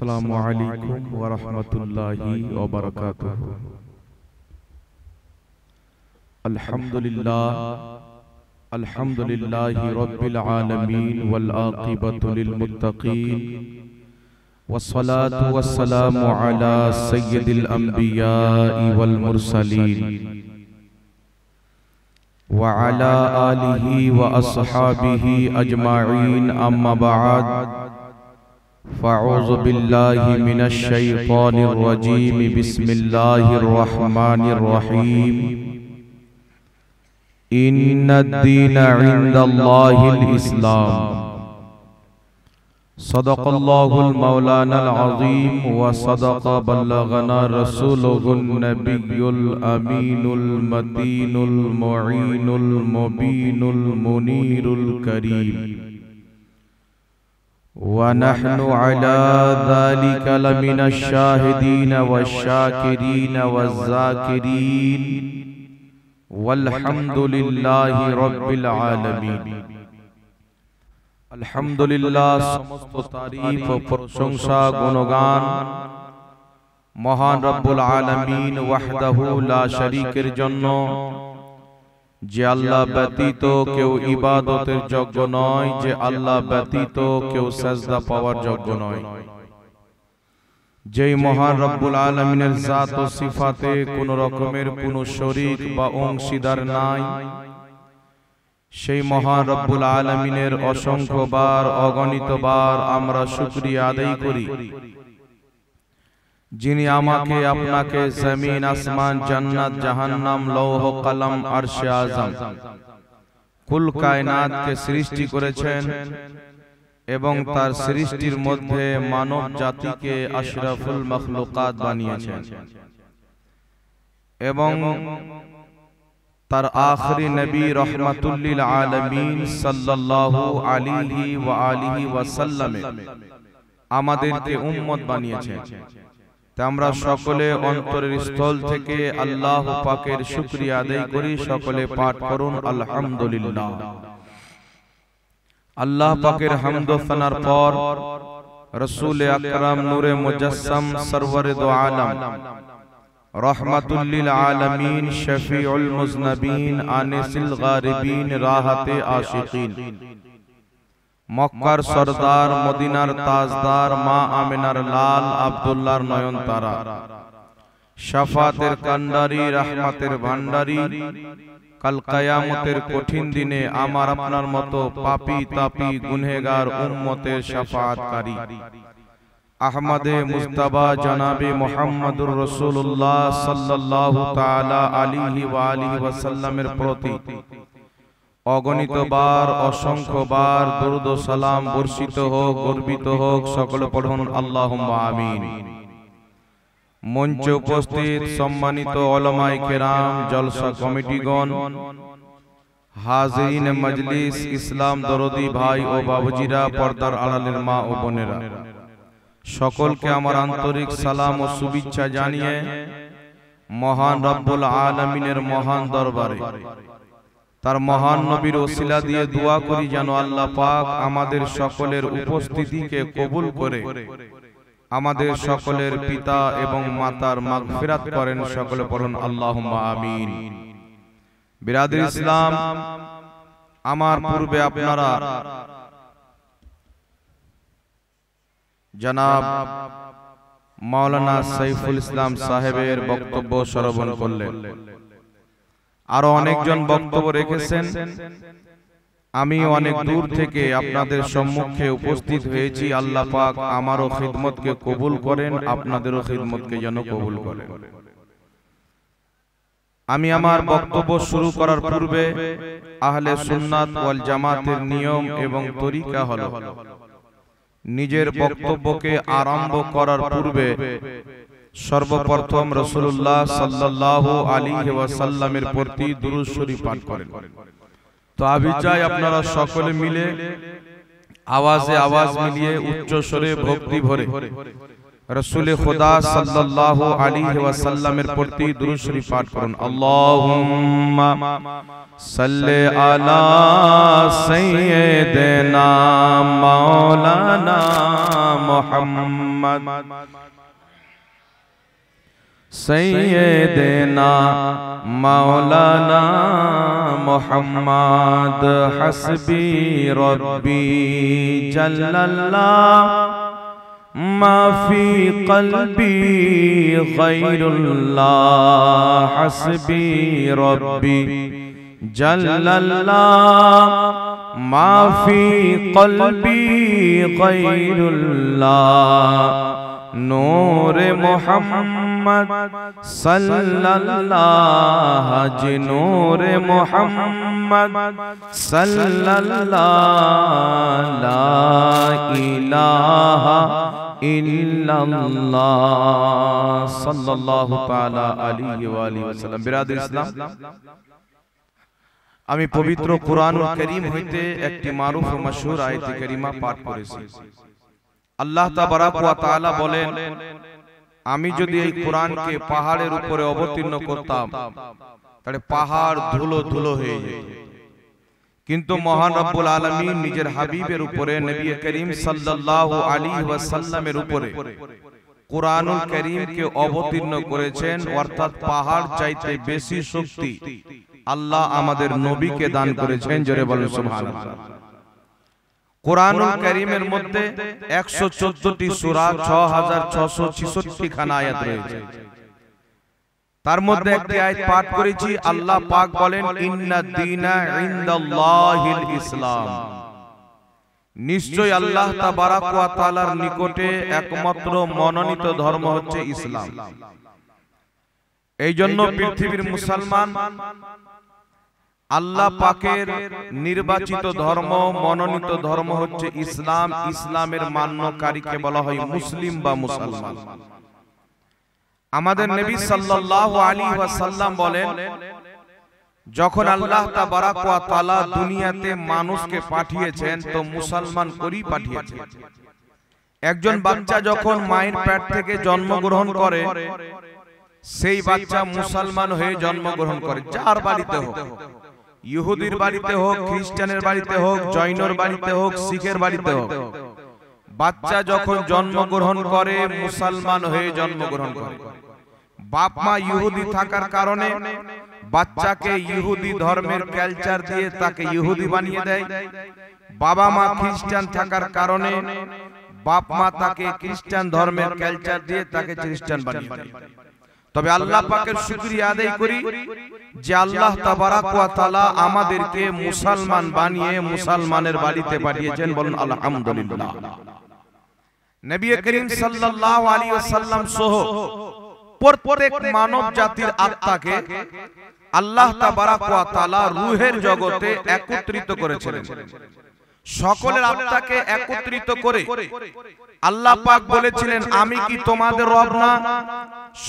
আসসালামু আলাইকুম ওয়া রাহমাতুল্লাহি ওয়া বারাকাতুহু। আলহামদুলিল্লাহি রাব্বিল আলামিন ওয়াল আকিবাতু লিল মুত্তাকিন ওয়াস সালাতু ওয়াস সালামু আলা সাইয়্যিদিল আমবিয়াই ওয়াল মুরসালিন ওয়া আলা আলিহি ওয়া আসহাবিহি আজমাইন, আম্মা বা'দ। فأعوذ بالله من الشيطان الرجيم، بسم الله الرحمن الرحيم. إن الدين عند الله الإسلام. صدق الله المولانا العظيم وصدق بلغنا رسوله النبي الأمين المتين المعين المبين المنير الكريم، ونحن على ذلك لمن الشاهدين والشاكرين والذاكرين، والحمد لله رب العالمين। আলহামদুলিল্লাহ, সমস্ত তারিফ ও প্রশংসা গুণগান মহান রব্বুল আলামিন ওয়াহদাহু লা শারীকের জন্য, যে আল্লাহ ব্যতীত কেউ ইবাদতের যোগ্য নয়, যে আল্লাহ ব্যতীত কেউ সাজদা পাওয়ার যোগ্য নয়। যেই মহান রব্বুল আলামিনের জাত ও সিফাতে কোন রকমের কোন শরীক বা অংশীদার নাই, সেই মহান রব্বুল আলামিনের অসংখ্যবার অগণিতবার আমরা শুকরিয়া আদায় করি, যিনি আমাকে আপনাকে জমিন আসমান জান্নাত জাহান্নাম লৌহ কলম আরশে আযম কুল কায়নাতকে সৃষ্টি করেছেন এবং তার সৃষ্টির মধ্যে মানব জাতিকে আশরাফুল মাখলুকাত বানিয়েছেন এবং তার আখরি নবী রাহমাতুল লিল আলামিন সাল্লাল্লাহু আলাইহি ওয়া আলিহি ওয়াসাল্লাম আমাদেরকে উম্মত বানিয়েছেন। আমরা সকলে অন্তরের স্থল থেকে আল্লাহ পাকের শুকরিয়া আদায় করি। সকলে পাঠ করুন আলহামদুলিল্লাহ। আল্লাহ পাকের হামদ ও সানার পর রাসূল আকরাম নূরে মুজাসসাম সরওয়ারে দো আলম রাহমাতুল লিল আলামিন শফিউল মুজনবিন আনিসিল গারিবিন রাহাতে আশিকিন, মক্কার সরদার মদিনার তাজদার মা আমিনার লাল আব্দুল্লাহর নয়নতারা, শাফাতের কান্ডারি রহমতের ভান্ডারি, কাল কিয়ামতের কঠিন দিনে আমার আপনার মতো পাপী তাপী গুনহেগার উম্মতের শাফাআতকারী আহমদে মুজতবা জনাবে মুহাম্মদুর রাসূলুল্লাহ সাল্লাল্লাহু তাআলা আলাইহি ওয়া আলিহি ওয়াসাল্লামের প্রতি অগণিতবার অসংখ্যবার দরুদ ও সালাম বর্ষিত হোক, গর্বিত হোক। সকলে পড়ুন আল্লাহুম্মা আমিন। মঞ্চে উপস্থিত সম্মানিত উলামায়ে কেরাম, জলসা কমিটিগণ, হাজিরিন মজলিস, ইসলাম দরদি ভাই ও বাবুজিরা, পর্দার আড়ালের মা ও বোনেরা, সকলকে আমার আন্তরিক সালাম ও শুভেচ্ছা জানিয়ে মহান রব্বুল আলামিনের মহান দরবারে তার মহান নবীর ওসিলা দিয়ে দোয়া করি যেন আল্লাহ পাক আমাদের সকলের উপস্থিতিকে কবুল করে আমাদের সকলের পিতা এবং মাতার মাগফিরাত করেন। সকলে পড়ুন আল্লাহুম্মা আমিন। বিরাদর ইসলাম, আমার পূর্বে আপনারা জনাব মাওলানা সাইফুল ইসলাম সাহেবের বক্তব্য শ্রবণ করলেন। আরো অনেকজন বক্তব্য রেখেছেন। আমি অনেক দূর থেকে আপনাদের সম্মুখে উপস্থিত হয়েছি। আল্লাহ পাক আমারও খিদমতকে কবুল করেন, আপনাদেরও খিদমতকে যেন কবুল করেন। আমি আমার বক্তব্য শুরু করার পূর্বে আহলে সুন্নাত ওয়াল জামাতের নিয়ম এবং তরিকা হলো নিজের বক্তব্যকে আরম্ভ করার পূর্বে সর্বপ্রথম রাসূলুল্লাহ সাল্লাল্লাহু আলাইহি ওয়াসাল্লামের প্রতি দুরূদ শরীফ পাঠ করেন। তো আমি চাই আপনারা সকলে মিলে আওয়াজে আওয়াজ মিলিয়ে উচ্চ স্বরে ভক্তি ভরে রাসূল খুদা সাল্লাল্লাহু আলাইহি ওয়াসাল্লামের প্রতি দুরূদ শরীফ পাঠ করুন। আল্লাহুম্মা সাল্লি আলা সাইয়্যিদিনা মাওলানা মুহাম্মদ سيدنا مولانا محمد حسبي ربي جل الله ما في قلبي غير الله حسبي ربي جل الله ما في قلبي غير الله نور محمد सल्लल्लाह जी नूर मोहम्मद सल्लल्लाह ला इलाहा इल्लल्लाह सल्लल्लाहु ताला अलैहि व आलिहि वसल्लम। बिरादर इस्लाम, আমি পবিত্র কুরআনুল কারীম হইতে একটি মারুফ ও মাশহুর আয়াতে কারিমা পাঠ করেছি। আল্লাহ তাবারাক ওয়া তাআলা বলেন, আমি যদি এই কোরআনকে পাহাড়ের উপরে অবতীর্ণ করতাম তাহলে পাহাড় ধুলো ধুলো হয়ে যেত, কিন্তু মহান রব্বুল আলামিন নিজের হাবিবের উপরে নবী করিম সাল্লাল্লাহু আলাইহি ওয়াসাল্লামের উপরে কোরআনুল কারীমকে অবতীর্ণ করেছেন, অর্থাৎ পাহাড় চাইতে বেশি শক্তি আল্লাহ আমাদের নবীকে দান করেছেন। জোরে বলেন সুবহানাল্লাহ। কোরআনুল কারীমের মধ্যে 114টি সূরা 6666 খানা আয়াত রয়েছে। তার মধ্যে একটি আয়াত পাঠ করেছি, আল্লাহ পাক বলেন ইন্নাদ দীনা ইনদাল্লাহিল ইসলাম, নিশ্চয় আল্লাহ তাবারাক ওয়া তাআলার নিকটে একমাত্র মনোনীত ধর্ম হচ্ছে ইসলাম। এই জন্য পৃথিবীর মুসলমান আল্লাহ পাকের নির্বাচিত ধর্ম, মনোনীত ধর্ম হচ্ছে ইসলাম। ইসলামের মান্যকারীকে বলা হয় মুসলিম বা মুসলমান। আমাদের নবী সাল্লাল্লাহু আলাইহি ওয়াসাল্লাম বলেন, যখন আল্লাহ তাবারাক ওয়া তাআলা দুনিয়াতে মানুষকে পাঠিয়েছেন তো মুসলমান করেই পাঠিয়েছেন। একজন বাচ্চা যখন মায়ের পেট থেকে জন্মগ্রহণ করে, সেই বাচ্চা মুসলমান হয়ে জন্মগ্রহণ করে। যার বাড়িতে হোক, ইহুদির বাড়িতে হোক, খ্রিস্টানের বাড়িতে হোক, জৈনর বাড়িতে হোক, শিখের বাড়িতে হোক, বাচ্চা যখন জন্মগ্রহণ করে মুসলমান হয়ে জন্মগ্রহণ করে। বাপ মা ইহুদি থাকার কারণে বাচ্চাকে ইহুদি ধর্মের কালচার দিয়ে তাকে ইহুদি বানিয়ে দেয়। বাবা মা খ্রিস্টান থাকার কারণে বাপ মা তাকে খ্রিস্টান ধর্মের কালচার দিয়ে তাকে খ্রিস্টান বানিয়ে দেয়। তবে আল্লাহ পাকের শুকরিয়া আদায় করি যে আল্লাহ তাবারাক ওয়া তাআলা আমাদেরকে মুসলমান বানিয়ে মুসলমানের বাড়িতে পাঠিয়েছেন। বলুন আলহামদুলিল্লাহ। নবী করিম সাল্লাল্লাহু আলাইহি ওয়াসাল্লাম সহ প্রত্যেক মানব জাতির আত্মাকে আল্লাহ তাবারাক ওয়া তাআলা রূহের জগতে একত্রিত করেছিলেন। সকলের আত্মাকে একত্রিত করে আল্লাহ পাক বলেছিলেন, আমি কি তোমাদের রব না?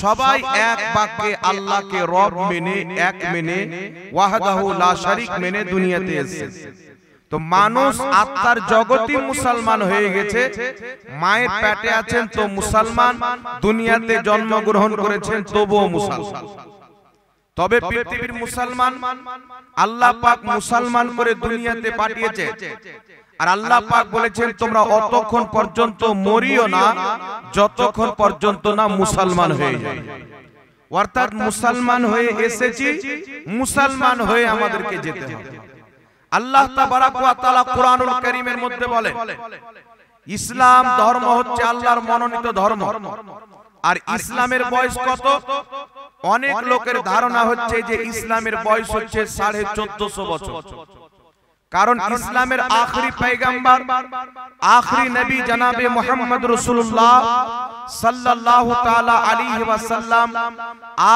সবাই এক বাক্যে আল্লাহকে রব মেনে, এক মেনে, ওয়াহদাহু লা শারীক মেনে দুনিয়াতে এসেছে। তো মানুষ আত্মার জগতই মুসলমান হয়ে গেছে। মায়ের পেটে আছেন তো মুসলমান, দুনিয়াতে জন্মগ্রহণ করেছেন তবুও মুসলমান। তবে পৃথিবীর মুসলমান আল্লাহ পাক মুসলমান করে দুনিয়াতে পাঠিয়েছে। আর আল্লাহ পাক বলেছেন, তোমরা অতক্ষণ পর্যন্ত মরিও না যতক্ষণ পর্যন্ত না মুসলমান হয়ে যায়। অর্থাৎ মুসলমান হয়ে এসেছি, মুসলমান হয়ে আমাদেরকে যেতে হবে। আল্লাহ তাবারাক ওয়া তাআলা কুরআনুল কারীমের মধ্যে বলেন, ইসলাম ধর্ম হচ্ছে আল্লাহর মনোনীত ধর্ম। আর ইসলামের বয়স কত? অনেক লোকের ধারণা হচ্ছে যে ইসলামের বয়স হচ্ছে 1450 বছর। কারণ ইসলামের আখরি পয়গম্বর, আখরি নবী জনাবে মুহাম্মদ রাসূলুল্লাহ সাল্লাল্লাহু তাআলা আলাইহি ওয়াসাল্লাম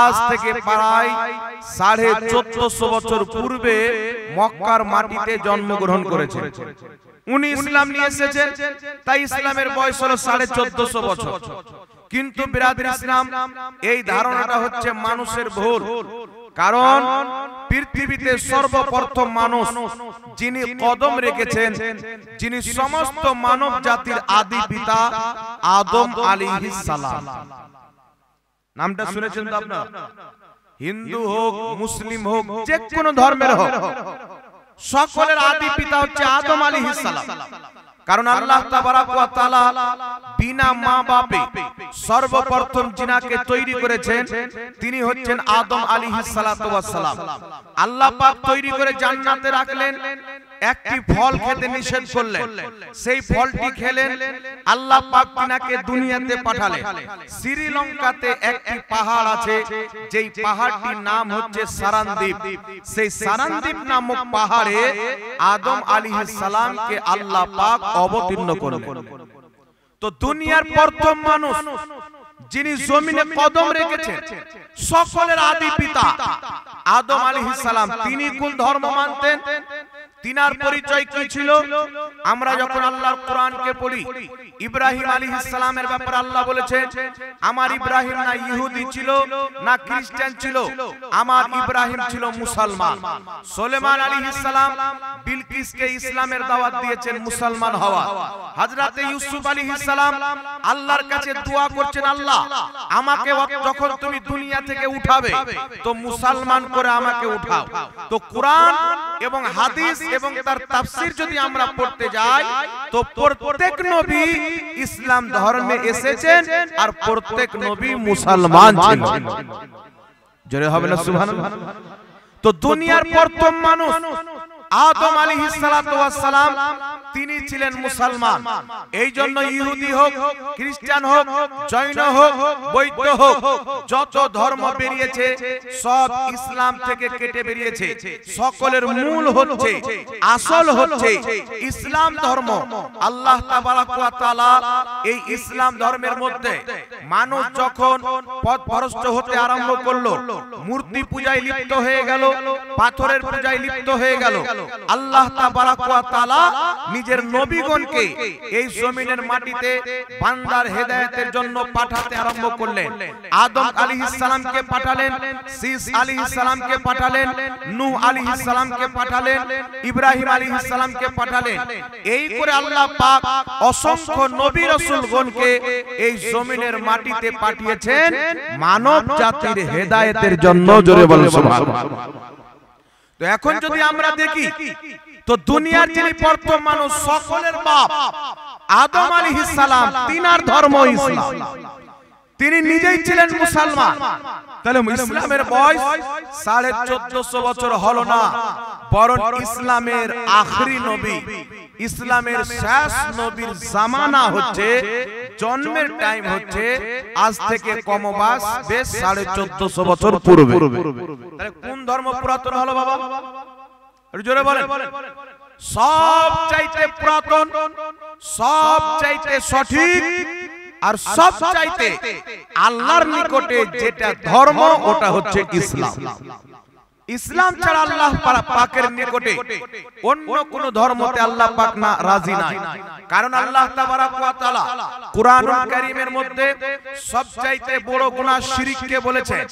আজ থেকে প্রায় 1450 বছর পূর্বে মক্কার মাটিতে জন্মগ্রহণ করেছেন। উনি ইসলাম নিয়ে এসেছেন, তাই ইসলামের বয়স হলো 1450 বছর। কিন্তু বিরাদর ইসলাম, এই ধারণাটা হচ্ছে মানুষের ভুল। কারণ পৃথিবীতে সর্বপ্রথম মানুষ যিনি কদম রেখেছেন, যিনি সমস্ত মানব জাতির আদি পিতা আদম আলাইহিস সালাম। নামটা শুনেছেন তো আপনারা? হিন্দু হোক, মুসলিম হোক, যে কোনো ধর্মের হোক, সকলের আদি পিতা হচ্ছে আদম আলাইহিস সালাম। কারণ আল্লাহ তাবারাক ওয়া তাআলা বিনা মা বাপে সর্বপ্রথম যিনাকে তৈরি করেছেন তিনি হচ্ছেন আদম আলাইহিস সালাতু ওয়াস সালাম। আল্লাহ পাক তৈরি করে জান্নাতে রাখলেন, একটি ফল খেতে নিষেধ করলেন, সেই ফলটি খেলেন, আল্লাহ পাক তিনাকে দুনিয়াতে পাঠালেন। শ্রীলঙ্কাতে একটি পাহাড় আছে, যেই পাহাড়টির নাম হচ্ছে সারানদ্বীপ। সেই সারানদ্বীপ নামক পাহাড়ে আদম আলাইহিস সালামকে আল্লাহ পাক অবতীর্ণ করলেন। তো দুনিয়ার প্রথম মানুষ যিনি জমিনে কদম রেখেছেন, সকলের আদি পিতা আদম আলাইহিস সালাম, তিনি কোন ধর্ম মানতেন, তিনার পরিচয় কি ছিল? আমরা যখন আল্লাহর কোরআনকে পড়ি, ইব্রাহিম আলাইহিস সালামের ব্যাপারে আল্লাহ বলেছেন, আমার ইব্রাহিম না ইহুদি ছিল না খ্রিস্টান ছিল, আমার ইব্রাহিম ছিল মুসলমান। সুলাইমান আলাইহিস সালাম বিলকিসকে ইসলামের দাওয়াত দিয়েছেন মুসলমান হওয়া। হযরত ইউসুফ আলাইহিস সালাম আল্লাহর কাছে দোয়া করছেন, আল্লাহ আমাকে যখন তুমি দুনিয়া থেকে উঠাবে তো মুসলমান করে আমাকে উঠাও। তো কোরআন এবং হাদিস এবং তার তাফসীর যদি আমরা পড়তে যাই তো প্রত্যেক নবী ইসলাম ধর্মে এসেছেন আর প্রত্যেক নবী মুসলমান ছিলেন। জোরে হবে না সুবহানাল্লাহ। তো দুনিয়ার প্রথম মানুষ আদম আলাইহিস সালাতু ওয়াস সালাম, তিনি ছিলেন মুসলমান। এই জন্য ইহুদি হোক, খ্রিস্টান হোক, জৈন হোক, বৌদ্ধ হোক, যত ধর্ম বেরিয়েছে সব ইসলাম থেকে কেটে বেরিয়েছে। সকলের মূল হচ্ছে, আসল হচ্ছে ইসলাম ধর্ম। আল্লাহ তাবারাক ওয়া তাআলা এই ইসলাম ধর্মের মধ্যে মানুষ যখন পথভ্রষ্ট হতে আরম্ভ করলো, মূর্তি পূজায় লিপ্ত হয়ে গেল, পাথরের পূজায় লিপ্ত হয়ে গেল, আল্লাহ তাবারাক ওয়া তাআলা নিজের নবীগণকে এই জমিনের মাটিতে বান্দার হেদায়েতের জন্য পাঠাতে আরম্ভ করলেন। আদম আলাইহিস সালামকে পাঠালেন, শীস আলাইহিস সালামকে পাঠালেন, নূহ আলাইহিস সালামকে পাঠালেন, ইব্রাহিম আলাইহিস সালামকে পাঠালেন। এই করে আল্লাহ পাক অসংখ্য নবী রাসূলগণকে এই জমিনের মাটিতে পাঠিয়েছেন মানব জাতির হেদায়েতের জন্য। জোরে বলেন সুবহানাল্লাহ। তো এখন যদি আমরা দেখি তো দুনিয়ার যিনি প্রথম মানুষ, সকলের বাপ আদম আলাইহিস সালাম, তিনার ধর্ম ইসলাম, তিনি নিজেই ছিলেন মুসলমান। তাহলে ইসলামের বয়স 1450 বছর হলো না, বরং ইসলামের আখরি নবী, ইসলামের শেষ নবীর জামানা হচ্ছে, জন্মের টাইম হচ্ছে আজ থেকে কমবাস বেশ 1450 বছর পূর্বে। তাহলে কোন ধর্ম পুরাতন হলো বাবা? জোরে বলেন। সব চাইতে পুরাতন, সব চাইতে সঠিক আর সব চাইতে আল্লাহর নিকটে যেটা ধর্ম ওটা হচ্ছে ইসলাম। ইসলাম ছাড়া আল্লাহ পাকের নিকটে অন্য কোন ধর্মতে আল্লাহ পাক না রাজি নাই। কারণ আল্লাহ তাবারাক ওয়া তাআলা কুরআনুল কারীমের মধ্যে সবচাইতে বড় গুনাহ শিরককে বলেছেন।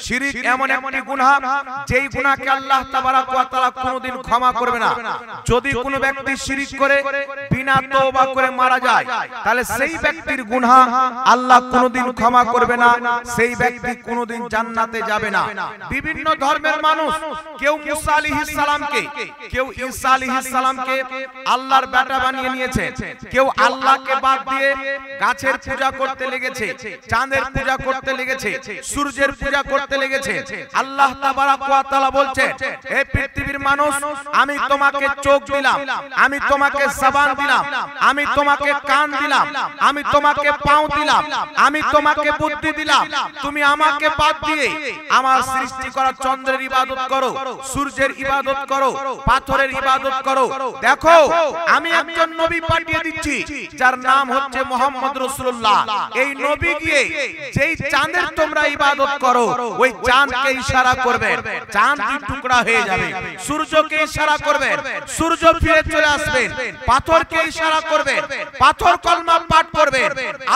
শিরক এমন একটি গুনাহ যেই গুনাহকে আল্লাহ তাবারাক ওয়া তাআলা কোনোদিন ক্ষমা করবে না। যদি কোনো ব্যক্তি শিরক করে বিনা তওবা করে মারা যায় তাহলে সেই ব্যক্তির গুনাহ আল্লাহ কোনোদিন ক্ষমা করবে না, সেই ব্যক্তি কোনোদিন জান্নাতে যাবে না। বিভিন্ন ধর্মের মানুষ কেউ মুসা আলাইহিস সালামকে, কেউ ঈসা আলাইহিস সালামকে আল্লাহর বেটা বানিয়ে নিয়েছে, কেউ আল্লাহকে বাদ দিয়ে গাছের পূজা করতে লেগেছে, চাঁদের পূজা করতে লেগেছে, সূর্যের পূজা করতে লেগেছে। আল্লাহ তাবারাক ওয়া তাআলা বলছেন, হে পৃথিবীর মানুষ, আমি তোমাকে চোখ দিলাম, আমি তোমাকে জবান দিলাম, আমি তোমাকে কান দিলাম, আমি তোমাকে পাও দিলাম, আমি তোমাকে বুদ্ধি দিলাম, তুমি আমাকে বাদ দিয়ে আমার সৃষ্টি করা চন্দ্রের ইবাদত করো, সূর্যের ইবাদত করো, পাথরের ইবাদত করো। দেখো আমি একজন নবী পাঠিয়ে দিচ্ছি যার নাম হচ্ছে মুহাম্মদ রাসূলুল্লাহ। এই নবী গিয়ে যেই চাঁদের তোমরা ইবাদত করো ওই চাঁদকে ইশারা করবে, চাঁদ দুই টুকরা হয়ে যাবে। সূর্যকে ইশারা করবে, সূর্য ফিরে চলে আসবে। পাথরকে ইশারা করবে, পাথর কলমা পাঠ করবে।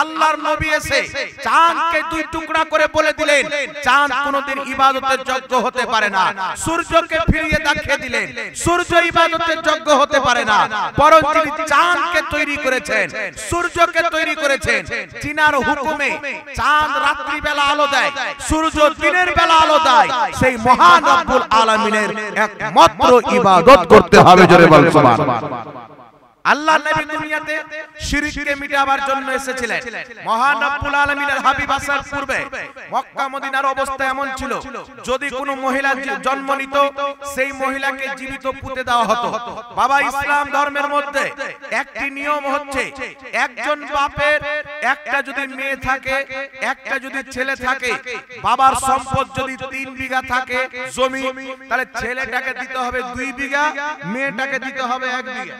আল্লাহর নবী এসে চাঁদকে দুই টুকরা করে বলে দিলেন চাঁদ কোনোদিন ইবাদতের যোগ্য হতে পারে না। সূর্যকে ফিরিয়ে দেখিয়ে দিলেন সূর্য ইবাদতের যোগ্য হতে পারে না, বরং যিনি চাঁদকে তৈরি করেছেন, সূর্যকে তৈরি করেছেন, যিনার হুকুমে চাঁদ রাত্রি বেলা আলো দেয়, সূর্য দিনের বেলা আলো দেয়, সেই মহান রব্বুল আলামিনের একমাত্র ইবাদত করতে হবে। জোরে বল সুবহানাল্লাহ। আল্লাহ নবী দুনিয়াতে শিরককে মিটাবার জন্য এসেছিলেন। মহান রব্বুল আলামিনের হাবিব আসার পূর্বে মক্কা মদিনার অবস্থা এমন ছিল, যদি কোনো মহিলা জন্ম নিত সেই মহিলাকে জীবিত পুঁতে দেওয়া হতো। বাবা, ইসলাম ধর্মের মধ্যে একটি নিয়ম হচ্ছে, একজন বাপের একটা যদি মেয়ে থাকে, একটা যদি ছেলে থাকে, বাবার সম্পদ যদি 3 বিঘা থাকে জমি, তাহলে ছেলেটাকে দিতে হবে 2 বিঘা, মেয়েটাকে দিতে হবে 1 বিঘা।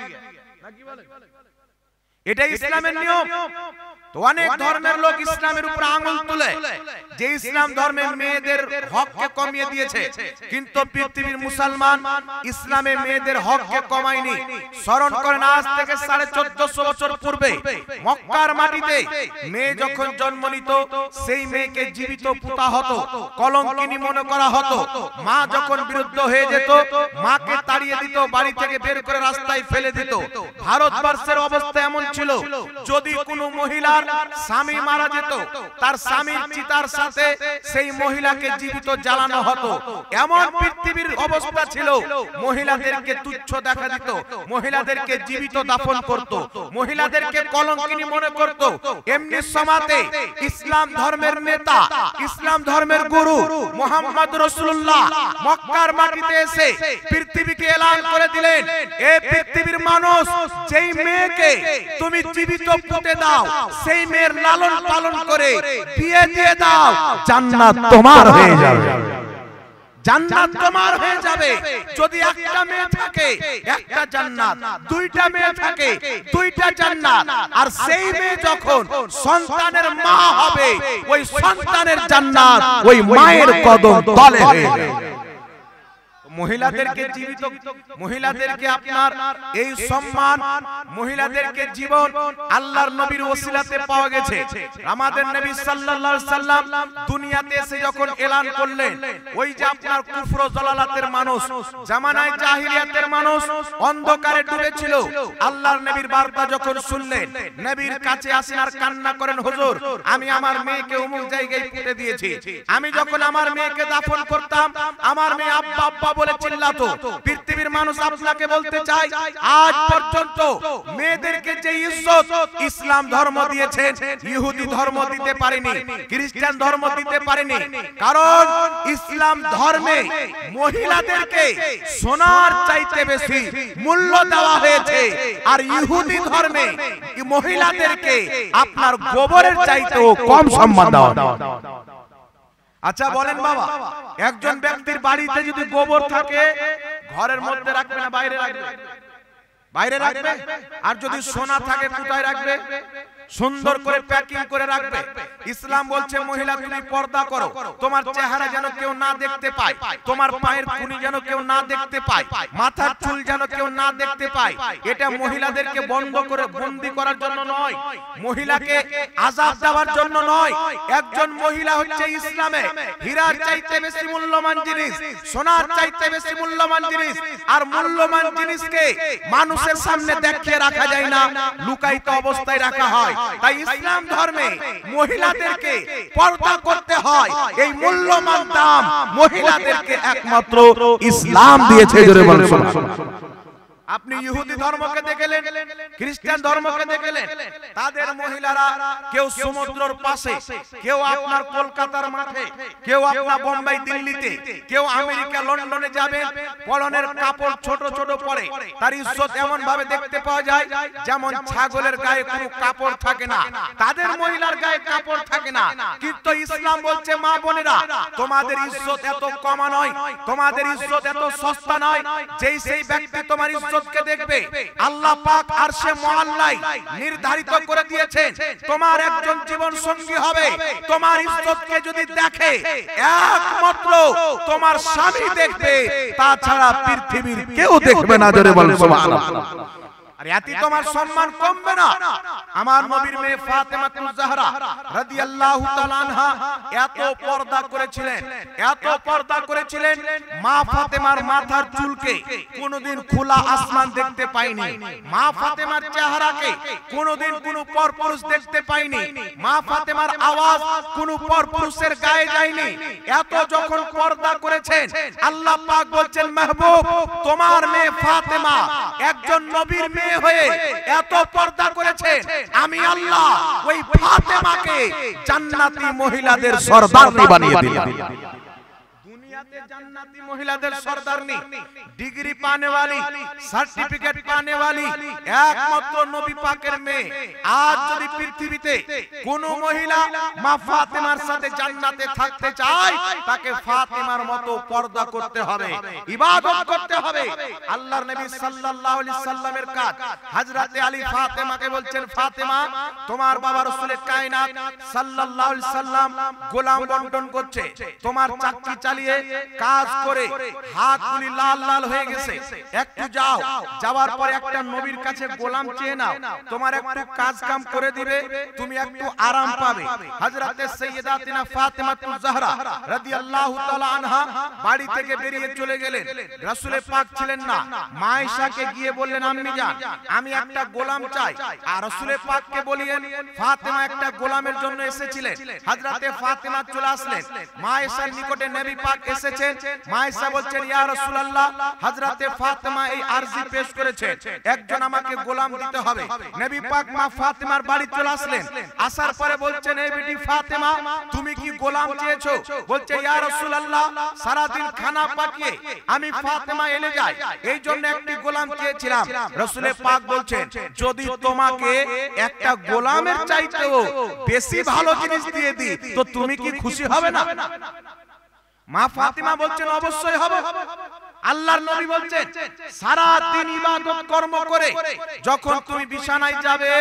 এটা ইসলামের নিয়ম। তো অনেক ধর্মের লোক ইসলামের উপর আঙুল তুলে যে ইসলাম ধর্মের মেয়েদের হককে কমিয়ে দিয়েছে, কিন্তু পৃথিবীর মুসলমান ইসলামে মেয়েদের হককে কমায়নি। স্মরণ করেন, আজ থেকে 1450 বছর পূর্বে মক্কার মাটিতে মেয়ে যখন জন্ম নিত সেই মেয়েকে জীবিত পুঁতা হতো, কলঙ্কিনী মনে করা হতো। মা যখন বিরুদ্ধ হয়ে যেত মাকে তাড়িয়ে দিত, বাড়ি থেকে বের করে রাস্তায় ফেলে দিত। ভারতবর্ষের অবস্থা এমন ছিল, যদি কোনো মহিলা স্বামী মারা যেত তার স্বামীর চিতার সাথে সেই মহিলাকে জীবিত জ্বালানো হতো। এমন পৃথিবীর অবস্থা ছিল, মহিলাদেরকে তুচ্ছ দেখা দিত, মহিলাদেরকে জীবিত দাফন করত, মহিলাদেরকে কলঙ্কিনী মনে করত। এমনি সমাজে ইসলাম ধর্মের নেতা, ইসলাম ধর্মের গুরু মুহাম্মদ রাসূলুল্লাহ মক্কার মাটিতে এসে পৃথিবীকে এলান করে দিলেন, এই পৃথিবীর মানুষ, যেই মেয়েকে তুমি জীবিত পুঁতে দাও, সেই মেয়ের লালন পালন করে বিয়ে দিয়ে দাও, জান্নাত তোমার হয়ে যাবে, জান্নাত তোমার হয়ে যাবে। যদি একটা মেয়ে থাকে একটা জান্নাত, দুইটা মেয়ে থাকে দুইটা জান্নাত, আর সেই মেয়ে যখন সন্তানের মা হবে ওই সন্তানের জান্নাত ওই মায়ের কদম তলে হয়ে যাবে। মহিলাদেরকে জীবিত, মহিলাদেরকে আপনার এই সম্মান, মহিলাদেরকে জীবন আল্লাহর নবীর ওসিলাতে পাওয়া গেছে। আমাদের নবী সাল্লাল্লাহু আলাইহি সাল্লাম দুনিয়াতে এসে যখন এলান করলেন, ওই যে আপনার কুফর ও জালালাতের মানুষ, জামানায় জাহিলিয়াতের মানুষ অন্ধকারে ডুবেছিল, আল্লাহর নবীর বার্তা যখন শুনলেন, নবীর কাছে আসেন আর কান্না করেন, হুজুর আমি আমার মেয়েকে অমুক জায়গায় পুঁতে দিয়েছি, আমি যখন আমার মেয়েকে দাফন করতাম আমার মেয়ে আব্বা আব্বা বলে চিল্লাতো। পৃথিবীর মানুষ আপনাকে বলতে চাই, আজ পর্যন্ত মেয়েদেরকে যে ইজ্জত ইসলাম ধর্ম দিয়েছেন ইহুদি ধর্ম দিতে পারেনি, খ্রিস্টান ধর্ম দিতে পারেনি। কারণ ইসলাম ধর্মে মহিলাদেরকে সোনার চাইতে বেশি মূল্য দেওয়া হয়েছে, আর ইহুদি ধর্মে মহিলাদেরকে আপনার গোবরের চাইতেও কম সম্মান দেওয়া। আচ্ছা বলেন বাবা, একজন ব্যক্তির বাড়িতে যদি গোবর থাকে ঘরের মধ্যে রাখবে না বাইরে রাখবে? বাইরে রাখবে। আর যদি সোনা থাকে কোথায় রাখবে? সুন্দর করে প্যাকিং করে রাখবে। ইসলাম বলছে মহিলা তুমি পর্দা করো, তোমার চেহারা যেন কেউ না দেখতে পায়, তোমার পায়ের খুনি যেন কেউ না দেখতে পায়, মাথার চুল যেন কেউ না দেখতে পায়। এটা মহিলাদেরকে বন্ধ করে বন্দী করার জন্য নয়, মহিলাকে আযাব দেওয়ার জন্য নয়। একজন মহিলা হচ্ছে ইসলামে হীরার চাইতে বেশি মূল্যবান জিনিস, সোনার চাইতে বেশি মূল্যবান জিনিস। আর মূল্যবান জিনিসকে মানুষের সামনে দেখিয়ে রাখা যায় না, লুকায়িত অবস্থায় রাখা হয়। তাই ইসলাম ধর্মে মহিলাদেরকে পর্দা করতে হয়, এই মূল্যবান দাম মহিলাদেরকে একমাত্র ইসলাম দিয়েছে। জোরে বলুন সুবহানাল্লাহ। আপনি ইহুদি ধর্মকে দেখলেন, খ্রিস্টান ধর্মকে দেখলেন, তাদের মহিলারা কেউ সমুদ্রের পাশে, কেউ আপনার কলকাতার মাঠে, কেউ আপনার বোম্বাই দিল্লিতে, কেউ আমেরিকা লন্ডনে যাবেন, পরনের কাপড় ছোট ছোট পরে, তার ইজ্জত এমন ভাবে দেখতে পাওয়া যায় যেমন ছাগলের গায়ে কোনো কাপড় থাকে না, তাদের মহিলার গায়ে কাপড় থাকে না। কিন্তু ইসলাম বলছে মা বোনেরা, তোমাদের ইজ্জত এত কমা নয়, তোমাদের ইজ্জত এত সস্তা নয়। যেই সেই ব্যক্তি তোমার ইজ্জত কে দেখবে, আল্লাহ পাক আরশে মুআল্লায় নির্ধারিত করে দিয়েছেন তোমার একজন জীবন সঙ্গী হবে। তোমার ইজ্জতকে যদি দেখে একমাত্র তোমার স্বামী দেখবে, তাছাড়া পৃথিবীর কেউ দেখবে না। জোরে বলুন সুবহানাল্লাহ। আর এতে তোমার সম্মান কমবে না। আমার নবীর মেয়ে ফাতেমাতুজ জাহরা রাদিয়াল্লাহু তাআলা আনহা এত পর্দা করেছিলেন, এত পর্দা করেছিলেন, মা ফাতেমার মাথার চুলকে কোনোদিন খোলা আসমান দেখতে পাইনি, মা ফাতেমার চেহারাকে কোনোদিন কোনো পরপুরুষ দেখতে পাইনি, মা ফাতেমার আওয়াজ কোনো পরপুরুষের গায়ে যায়নি। এত যখন পর্দা করেছেন, আল্লাহ পাক বলছেন মাহবুব তোমার মেয়ে ফাতেমা একজন নবীর মেয়ে হয়ে এত পর্দা করেছে, আমি আল্লাহ ওই ফাতেমাকে জান্নাতি মহিলাদের সরদারনি বানিয়ে দিলাম। दुनियाते जन्नती महिलाদের সরদারনি, ডিগ্রি পানে वाली, সার্টিফিকেট পানে वाली একমাত্র নবী পাকের মেয়ে। আজ যদি পৃথিবীতে কোন মহিলা মা ফাতেমার সাথে জান্নাতে থাকতে চায়, তাকে ফাতেমার মতো পর্দা করতে হবে, ইবাদত করতে হবে। আল্লাহর নবী সাল্লাল্লাহু আলাইহি সাল্লামের কাজ হযরতে আলী ফাতেমাকে বলছেন, ফাতেমা তোমার বাবা রাসূলে কায়নাত সাল্লাল্লাহু আলাইহি সাল্লাম গোলাম বন্টন করছে, তোমার চাকরি চালিয়ে কাজ করে হাতগুলি লাল লাল হয়ে গেছে, একটু যাও, যাওয়ার পরে একটা নবীর কাছে গোলাম চেয়ে নাও, তোমার একটু কাজ কাম করে দিবে, তুমি একটু আরাম পাবে। হযরতে সাইয়্যিদাতিনা ফাতেমাতুজ জাহরা রাদিয়াল্লাহু তাআলা আনহা বাড়ি থেকে বেরিয়ে চলে গেলেন। রাসূলে পাক ছিলেন না, মা আয়েশাকে গিয়ে বললেন আম্মি জান আমি একটা গোলাম চাই। আর রাসূলে পাককে বলিয়েন ফাতেমা একটা গোলামের জন্য এসেছিলেন। হযরতে ফাতেমা চলে আসলেন, মা আয়েশার নিকটে নবী পাক এসেছেন। মা আয়েশা বলছেন ইয়া রাসূলুল্লাহ হযরতে ফাতেমা এই আরজি পেশ করেছেন, একজন আমাকে গোলাম দিতে হবে। নবী পাক মা ফাতেমার বাড়ি চলে আসলেন। আসার পরে বলছেন এই বিটি ফাতেমা তুমি কি গোলাম চেয়েছো? বলছে ইয়া রাসূলুল্লাহ সারা দিন খানা পাকিয়ে আমি ফাতেমা এলে যাই, এই জন্য একটি গোলাম চেয়েছিলাম। রাসূলে পাক বলছেন যদি তোমাকে একটা গোলামের চাইতেও বেশি ভালো জিনিস দিয়ে দিই তো তুমি কি খুশি হবে না? মা ফাতেমা বলছেন অবশ্যই হবে। আল্লাহর নবী বলছেন সারা দিন ইবাদত কর্ম করে যখন তুমি বিছানায় যাবে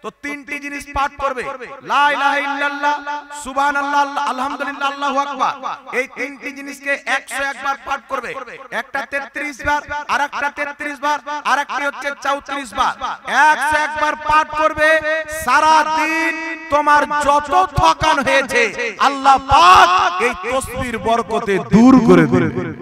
তো তিনটি জিনিস পাঠ করবে, লা ইলাহা ইল্লাল্লাহ, সুবহানাল্লাহ, আলহামদুলিল্লাহ, আল্লাহু আকবার। এই তিনটি জিনিসকে 101 বার পাঠ করবে, একটা 33 বার, আরেকটা 33 বার, আরেকটি হচ্ছে 34 বার। 101 বার পাঠ করবে, সারা দিন তোমার যত থকান হয়েছে আল্লাহ পাক এই তাসবির বরকতে দূর করে দিবে।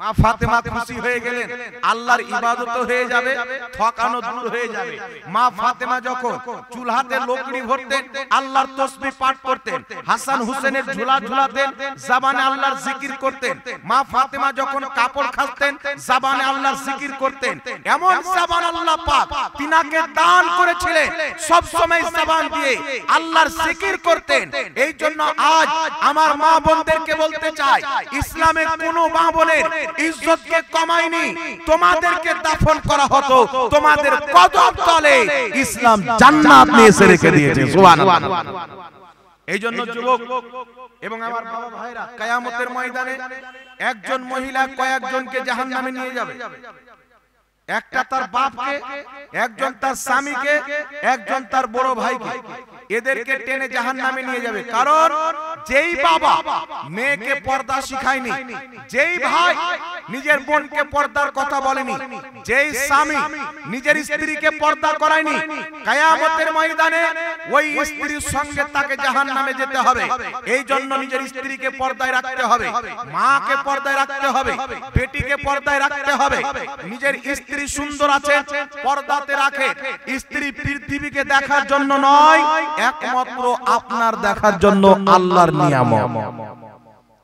মা ফাতেমা খুশি হয়ে গেলেন, আল্লাহর ইবাদত হয়ে যাবে, থকানো দূর হয়ে যাবে। মা ফাতেমা যখন চুলহাতে লোকড়ি ভরতেন আল্লাহর তাসবিহ পাঠ করতেন, হাসান হুসেনের ঝুলা ঝুলাতেন, জবানে আল্লাহর জিকির করতেন। মা ফাতেমা যখন কাপড় খাসতেন জবানে আল্লাহর জিকির করতেন। এমন জবান আল্লাহ পাক তিনাকে দান করেছিলেন, সব সময় জবান দিয়ে আল্লাহর জিকির করতেন। এই জন্য আজ আমার মা বোনদেরকে বলতে চাই, ইসলামে কোনো মা বোনের ইজ্জতকে কমায়নি, তোমাদেরকে দাফন করা হতো তোমাদের কদম তলে, ইসলাম জান্নাত নিয়ে এসে রেখে দিয়েছে। সুবহানাল্লাহ। এই জন্য যুবক এবং আমার বাবা ভাইরা, কিয়ামতের ময়দানে একজন মহিলা কয়েকজনকে জাহান্নামে নিয়ে যাবে। একটা তার বাপকে, একজন তার স্বামীকে, একজন তার বড় ভাইকে, এদেরকে টেনে জাহান্নামে নিয়ে যাবে। কারণ যেই বাবা মেয়েকে পর্দা শিখায়নি, যেই ভাই নিজের বোনকে পর্দার কথা বলেনি, যেই স্বামী নিজের স্ত্রীকে পর্দা করায়নি, কিয়ামতের ময়দানে ওই স্ত্রীর সঙ্গে তাকে জাহান্নামে যেতে হবে। এই জন্য নিজের স্ত্রীকে পর্দায় রাখতে হবে, মাকে পর্দায় রাখতে হবে, বেটিকে পর্দায় রাখতে হবে। নিজের স্ত্রী সুন্দর আছে পর্দাতে রাখে, স্ত্রী পৃথিবীকে দেখার জন্য নয়, একমাত্র আপনার দেখার জন্য আল্লাহর নিয়ামত।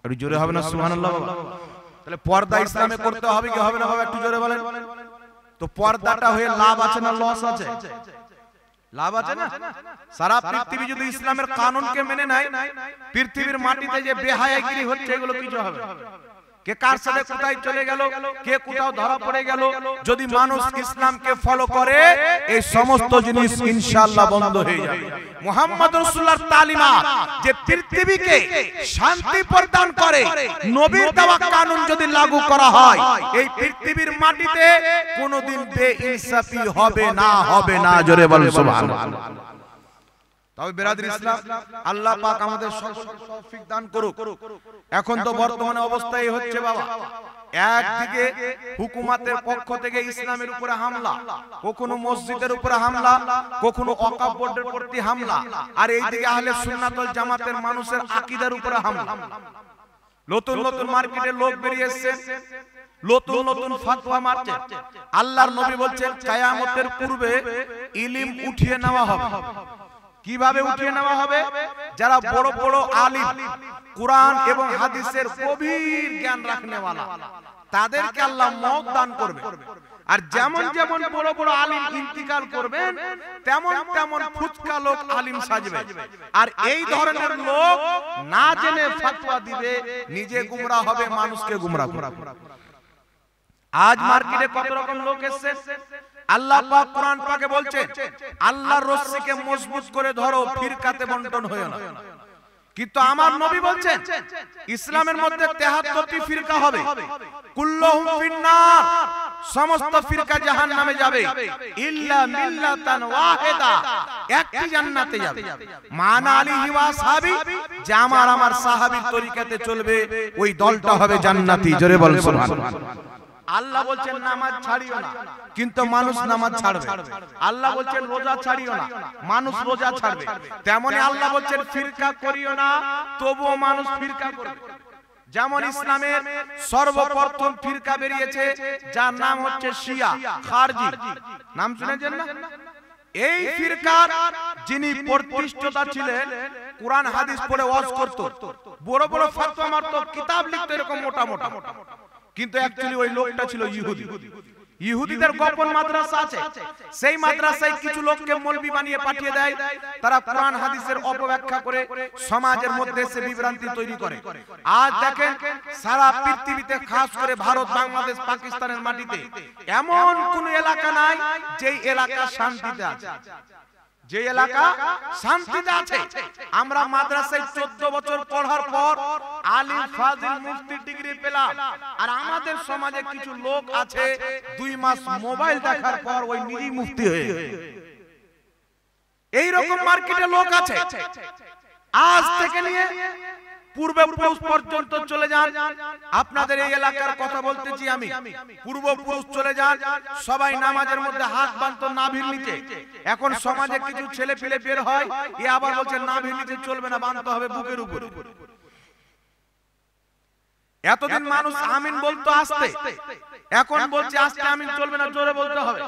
একটু জোরে হবে না সুবহানাল্লাহ? তাহলে পর্দা ইসলামে করতে হবে কি হবে না বাবা? একটু জোরে বলেন তো। পর্দাটা হয়ে লাভ আছে না লস আছে? লাভ আছে না? সারা পৃথিবী যদি ইসলামের কানুনকে মেনে নেয়, পৃথিবীর মাটিতে যে বেহায়াগিরি হচ্ছে এগুলো কিছু হবে। কে কার সাথে কোথায় চলে গেল, কে কোথাও ধরা পড়ে গেল, যদি মানুষ ইসলামকে ফলো করে এই সমস্ত জিনিস ইনশাআল্লাহ বন্ধ হয়ে যাবে। মুহাম্মদ রাসূলুল্লাহর তালিমাত যে পৃথিবীকে শান্তি প্রদান করে, নবীর দেওয়া কানুন যদি লাগু করা হয়, এই পৃথিবীর মাটিতে কোনোদিন বেইনসাফি হবে না, হবে না। জোরে বলেন সুবহানাল্লাহ। তবে বেরাদর ইসলাম, আল্লাহ পাক আমাদের সকলকে তৌফিক দান করুক। এখন তো বর্তমানে অবস্থা এই হচ্ছে বাবা, একদিকে হুকুমাতের পক্ষ থেকে ইসলামের উপরে হামলা, কখনো মসজিদের উপরে হামলা, কখনো ওয়াকফ বোর্ডের প্রতি হামলা, আর এইদিকে আহলে সুন্নাত ওয়াল জামাতের মানুষের আকীদার উপরে হামলা। নতুন নতুন মার্কেটে লোক বেরিয়ে এসেছে, নতুন নতুন ফতোয়া মারছে। আল্লাহর নবী বলছেন কিয়ামতের পূর্বে ইলম উঠিয়ে নেওয়া হবে। কিভাবে উঠিয়ে নেওয়া হবে? যারা বড় বড় আলিম, কুরআন এবং হাদিসের গভীর জ্ঞান রাখনেওয়ালা, তাদেরকে আল্লাহ মওত দান করবে। আর যেমন যেমন বড় বড় আলিম ইন্তিকাল করবেন, তেমন তেমন ফুচকা লোক আলিম সাজবে। আর এই ধরনের লোক না জেনে ফতোয়া দিবে, নিজে গুমরাহ হবে, মানুষকে গুমরাহ করবে। আজ মার্কেটে কত রকম লোক এসেছে। আল্লাহ পাক কোরআন পাকে বলছেন, আল্লাহর রস্সিকে মজবুত করে ধরো, ফিরকাতে বন্টন হয়ো না। কিন্তু আমার নবী বলছেন ইসলামের মধ্যে ৭৩টি ফিরকা হবে, কুল্লুহুম ফিন্নার, সমস্ত ফিরকা জাহান্নামে যাবে, ইল্লা মিল্লাতান ওয়াহিদা, একটি জান্নাতে যাবে। মান আলিহি ওয়া সাহাবী, যে আমার সাহাবীর তরিকাতে চলবে, ওই দলটা হবে জান্নাতি। জোরে বল সুবহানাল্লাহ। আল্লাহ বলছেন নামাজ ছাড়িও না, কিন্তু মানুষ নামাজ ছাড়বে। আল্লাহ বলছেন রোজা ছাড়িও না, মানুষ রোজা ছাড়বে। তেমনি আল্লাহ বলছেন ফিরকা করিও না, তবুও মানুষ ফিরকা করবে। যেমন ইসলামের সর্বপ্রথম ফিরকা বেরিয়েছে, যার নাম হচ্ছে শিয়া খারজি। নাম শুনেছেন না? এই ফিরকার যিনি প্রতিষ্ঠাতা ছিলেন, কুরআন হাদিস পড়ে ওয়াজ করত, বড় বড় ফতোয়া মারত, কিতাব লিখত এরকম মোটা মোটা, কিন্তু অ্যাকচুয়ালি ওই লোকটা ছিল ইহুদি। ইহুদিদের গোপন মাদ্রাসা আছে, সেই মাদ্রাসায় কিছু লোককে মৌলবি বানিয়ে পাঠিয়ে দেয়। তারা কোরআন হাদিসের অপব্যাখ্যা করে সমাজের মধ্যে সে বিভ্রান্তি তৈরি করে। আজ দেখেন সারা পৃথিবীতে, খাস করে ভারত, বাংলাদেশ, পাকিস্তানের মাটিতে এমন কোন এলাকা নাই যেই এলাকা শান্তিতে আছে। যে এলাকা শান্তিতে আছে, আমরা মাদ্রাসায় 14 বছর পড়ার পর আলিম ফাজিল মুফতি ডিগ্রি পেলাম। আর আমাদের সমাজে কিছু লোক আছে 2 মাস মোবাইল দেখার পর ওই নিজেই মুফতি হয়ে যায়। এই রকম মার্কেটে লোক আছে। আজ থেকে নিয়ে পূর্বপুরুষ পর্যন্ত চলে যান, আপনাদের এই এলাকার কথা বলতেছি আমি, পূর্বপুরুষ চলে যান, সবাই নামাজের মধ্যে হাত বাঁধতো নাভির নিচে। এখন সমাজে কিছু ছেলে পেলে বের হয়, এ আবার বলছে নাভির নিচে চলবে না, বাঁধতে হবে বুকের উপর। এতদিন মানুষ আমিন বলতো আস্তে, এখন বলছে আস্তে আমিন চলবে না, জোরে বলতে হবে।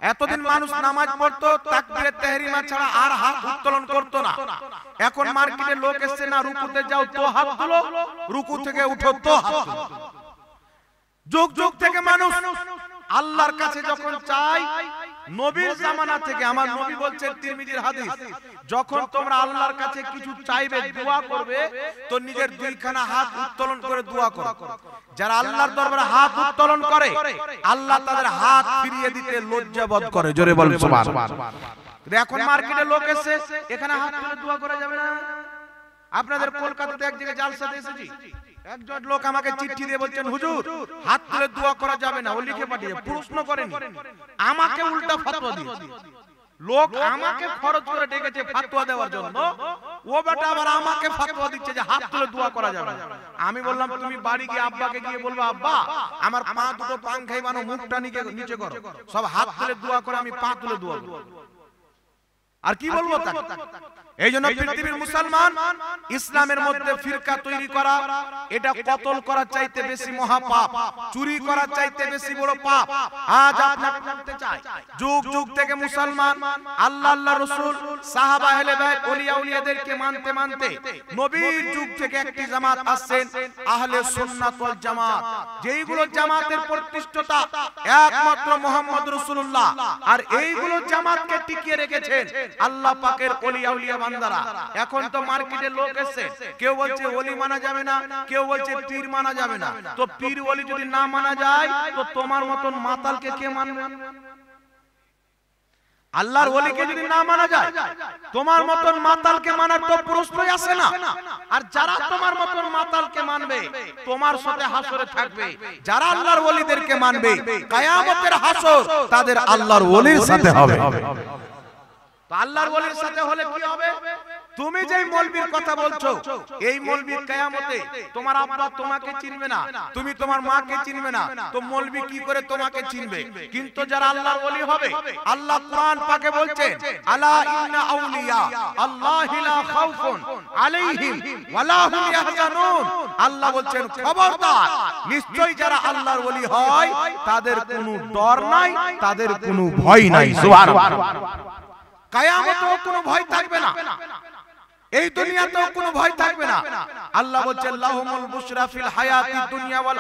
এতদিন মানুষ নামাজ পড়তো তাকবীরে তাহরিমা ছাড়া আর হাত উত্তোলন করতো না। এখন মার্কেটে লোক এসে না, রুকুতে যাও তো হাত তুলো, রুকু থেকে উঠো তো হাত তুলো। যুগ যুগ থেকে মানুষ আল্লাহর কাছে যখন চাই, নবীর জামানা থেকে, আমার নবী বলছেন তিরমিজির হাদিস, যখন তোমরা আল্লাহর কাছে কিছু চাইবে, দোয়া করবে, তো নিজের দুইখানা হাত উত্তোলন করে দোয়া করো। যারা আল্লাহর দরবারে হাত উত্তোলন করে, আল্লাহ তাদের হাত ফিরিয়ে দিতে লজ্জাবোধ করে। জোরে বলেন সুবহানাল্লাহ। এখন মার্কেটে লোক এসে এখানে হাত তুলে দোয়া করা যাবে না। আপনাদের কলকাতাতে এক জায়গায় জালসাতে এসেছি, একজন লোক আমাকে চিঠি দিয়ে বলছেন, হুজুর হাত তুলে দোয়া করা যাবে না। ও লিখে পাঠিয়ে, প্রশ্ন করেনি, আমাকে উল্টা ফতোয়া দিয়েছে। লোক আমাকে খরচ করে ডেকেছে ফতোয়া দেওয়ার জন্য, ও বেটা আবার আমাকে ফতোয়া দিচ্ছে যে হাত তুলে দোয়া করা যাবে না। আমি বললাম তুমি বাড়ি গিয়ে আব্বাকে গিয়ে বলবো, আব্বা আমার পা দুটো পাংখাই বানো, মুখটা নিচে করো, সব হাত তুলে দোয়া করে, আমি পা তুলে দোয়া করব। আর কি বলবো তাকে? এই জন্য পৃথিবীর মুসলমান, ইসলামের মধ্যে ফিরকা তৈরি করা, এটা কতল করার চাইতে বেশি মহাপাপ, চুরি করার চাইতে বেশি বড় পাপ। আজ আপনাকে বলতে চাই, যুগ যুগ থেকে মুসলমান আল্লাহ আল্লাহ রাসূল, সাহাবা, আহলে বাইত, ওলিয়া উলিয়াদেরকে মানতে মানতে নবীর যুগ থেকে একটি জামাত আসছেন, আহলে সুন্নাত ওয়াল জামাত। যেইগুলো জামাতের প্রতিষ্ঠাতা একমাত্র মুহাম্মদ রাসূলুল্লাহ, আর এইগুলো জামাতকে টিকিয়ে রেখেছেন আল্লাহ পাকের ওলিয়া উলিয়া বান্দারা। এখন তো মার্কেটে লোক এসে, কেউ বলছে ওলি মানা যাবে না, কেউ বলছে পীর মানা যাবে না। তো পীর ওলি যদি না মানা যায়, তো তোমার মতন মাতালকে কে মানবে? আল্লাহর ওলিকে যদি না মানা যায়, তোমার মতন মাতালকে মানার তো প্রশ্নই আসে না। আর যারা তোমার মতন মাতালকে মানবে, তোমার সাথে হাসরে থাকবে। যারা আল্লাহর ওলিদেরকে মানবে, কিয়ামতের হাসর তাদের আল্লাহর ওলির সাথে হবে। আল্লাহর ওলির সাথে হলে কি হবে? তুমি যেই মৌলবীর কথা বলছো, এই মৌলবী কিয়ামতে তোমার আব্বা তোমাকে চিনবে না, তুমি তোমার মাকে চিনবে না, তো মৌলবী কি করে তোমাকে চিনবে? কিন্তু যারা আল্লাহর ওলি হবে, আল্লাহ কোরআন পাকে বলছেন, আলা ইন্না আউলিয়া আল্লাহি লা খাউফুন আলাইহিম ওয়ালা হুম ইয়াহজানুন। আল্লাহ বলছেন খবরদার, নিশ্চয়ই যারা আল্লাহর ওলি হয় তাদের কোনো ডর নাই, তাদের কোনো ভয় নাই। সুবহানাল্লাহ। কিয়ামতেও কোনো ভয় থাকবে না, এই দুনিয়াতেও কোনো ভয় থাকবে না। আল্লাহ বলছেন লাহুমুল বুশরা ফিল হায়াতিদ দুনিয়া ওয়াল